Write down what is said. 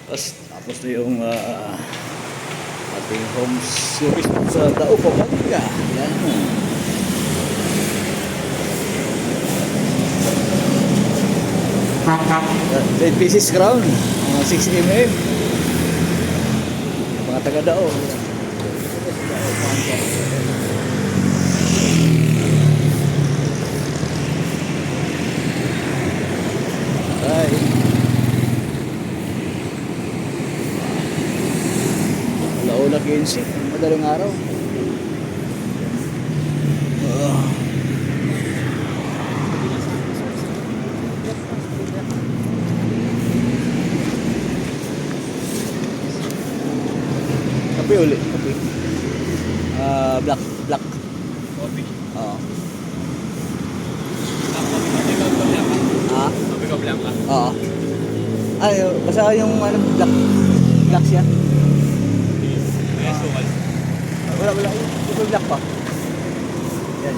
Tapos na yung ating home service sa Dao, Pampanga. Yan. Dead pieces crown, mga 6 mm. Mga taga Dao. Ay. Alauna 15, madaling araw. Kape ulit, kape. Black, black. Coffee. Oo. Coffee ko blanca. Oo. Ay, basta yung ano, black. Black siya. May sukal. Wala. Yung black pa. Yan.